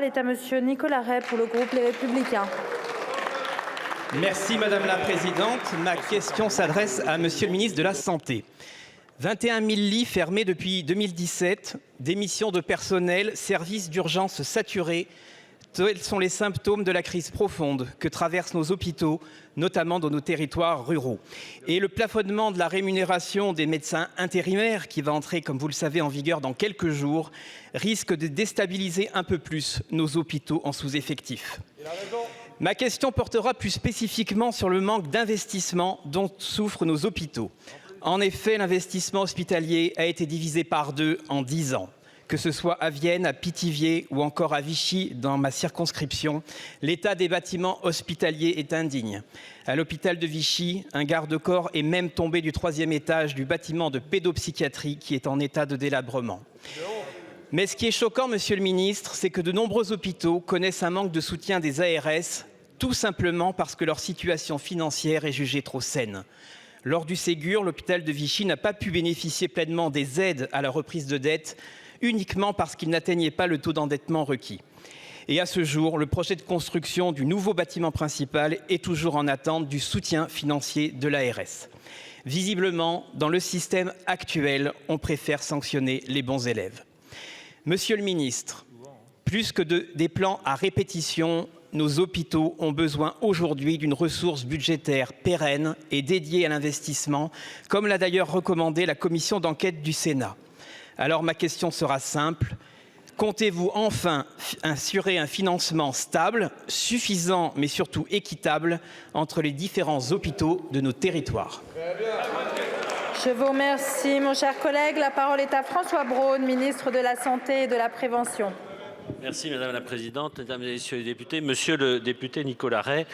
est à monsieur Nicolas Ray pour le groupe Les Républicains. Merci Madame la Présidente. Ma question s'adresse à Monsieur le ministre de la Santé. 21 000 lits fermés depuis 2017, démission de personnel, services d'urgence saturés. Tels sont les symptômes de la crise profonde que traversent nos hôpitaux, notamment dans nos territoires ruraux. Et le plafonnement de la rémunération des médecins intérimaires, qui va entrer, comme vous le savez, en vigueur dans quelques jours, risque de déstabiliser un peu plus nos hôpitaux en sous-effectif. Ma question portera plus spécifiquement sur le manque d'investissement dont souffrent nos hôpitaux. En effet, l'investissement hospitalier a été divisé par 2 en 10 ans. Que ce soit à Vienne, à Pithiviers ou encore à Vichy, dans ma circonscription, l'état des bâtiments hospitaliers est indigne. À l'hôpital de Vichy, un garde-corps est même tombé du 3e étage du bâtiment de pédopsychiatrie qui est en état de délabrement. Mais ce qui est choquant, Monsieur le ministre, c'est que de nombreux hôpitaux connaissent un manque de soutien des ARS, tout simplement parce que leur situation financière est jugée trop saine. Lors du Ségur, l'hôpital de Vichy n'a pas pu bénéficier pleinement des aides à la reprise de dette, uniquement parce qu'il n'atteignait pas le taux d'endettement requis. Et à ce jour, le projet de construction du nouveau bâtiment principal est toujours en attente du soutien financier de l'ARS. Visiblement, dans le système actuel, on préfère sanctionner les bons élèves. Monsieur le ministre, plus que des plans à répétition, nos hôpitaux ont besoin aujourd'hui d'une ressource budgétaire pérenne et dédiée à l'investissement, comme l'a d'ailleurs recommandé la commission d'enquête du Sénat. Alors ma question sera simple. Comptez-vous enfin assurer un financement stable, suffisant mais surtout équitable entre les différents hôpitaux de nos territoires? Je vous remercie, mon cher collègue. La parole est à François Braun, ministre de la Santé et de la Prévention. Merci Madame la Présidente, Mesdames et Messieurs les députés. Monsieur le député Nicolas Ray,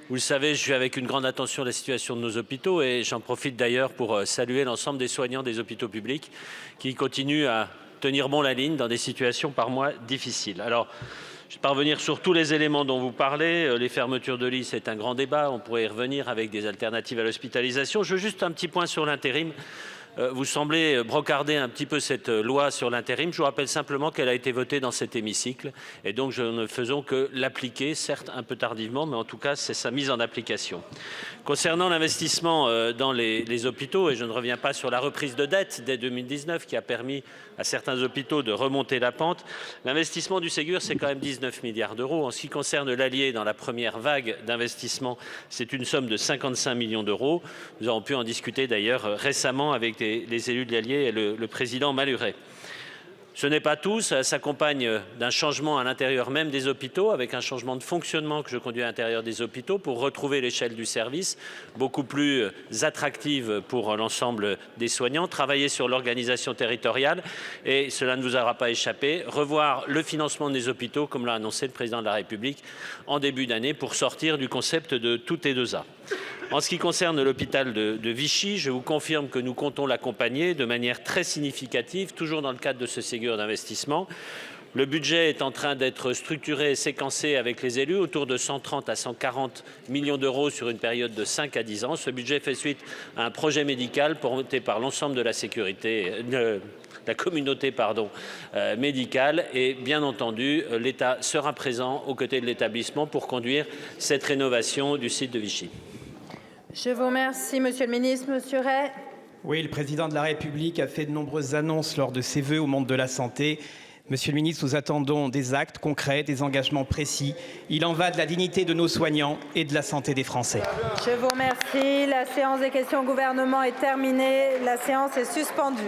vous le savez, je suis avec une grande attention la situation de nos hôpitaux et j'en profite d'ailleurs pour saluer l'ensemble des soignants des hôpitaux publics qui continuent à tenir bon la ligne dans des situations par mois difficiles. Alors, je vais pas revenir sur tous les éléments dont vous parlez. Les fermetures de lits, c'est un grand débat. On pourrait y revenir avec des alternatives à l'hospitalisation. Je veux juste un petit point sur l'intérim. Vous semblez brocarder un petit peu cette loi sur l'intérim. Je vous rappelle simplement qu'elle a été votée dans cet hémicycle et donc nous ne faisons que l'appliquer, certes un peu tardivement, mais en tout cas c'est sa mise en application. Concernant l'investissement dans les hôpitaux, et je ne reviens pas sur la reprise de dette dès 2019 qui a permis à certains hôpitaux de remonter la pente, l'investissement du Ségur c'est quand même 19 milliards d'euros. En ce qui concerne l'Allier, dans la première vague d'investissement, c'est une somme de 55 millions d'euros. Nous avons pu en discuter d'ailleurs récemment avec les élus de l'Allier et le président Malhuret. Ce n'est pas tout, ça s'accompagne d'un changement à l'intérieur même des hôpitaux, avec un changement de fonctionnement que je conduis à l'intérieur des hôpitaux pour retrouver l'échelle du service, beaucoup plus attractive pour l'ensemble des soignants, travailler sur l'organisation territoriale et, cela ne vous aura pas échappé, revoir le financement des hôpitaux, comme l'a annoncé le président de la République en début d'année, pour sortir du concept de tout et deux A. En ce qui concerne l'hôpital de Vichy, je vous confirme que nous comptons l'accompagner de manière très significative, toujours dans le cadre de ce Ségur d'investissement. Le budget est en train d'être structuré et séquencé avec les élus autour de 130 à 140 millions d'euros sur une période de 5 à 10 ans. Ce budget fait suite à un projet médical porté par l'ensemble de la communauté médicale et bien entendu l'État sera présent aux côtés de l'établissement pour conduire cette rénovation du site de Vichy. Je vous remercie, Monsieur le ministre. Monsieur Ray. Oui, le président de la République a fait de nombreuses annonces lors de ses vœux au monde de la santé. Monsieur le ministre, nous attendons des actes concrets, des engagements précis. Il en va de la dignité de nos soignants et de la santé des Français. Je vous remercie. La séance des questions au gouvernement est terminée. La séance est suspendue.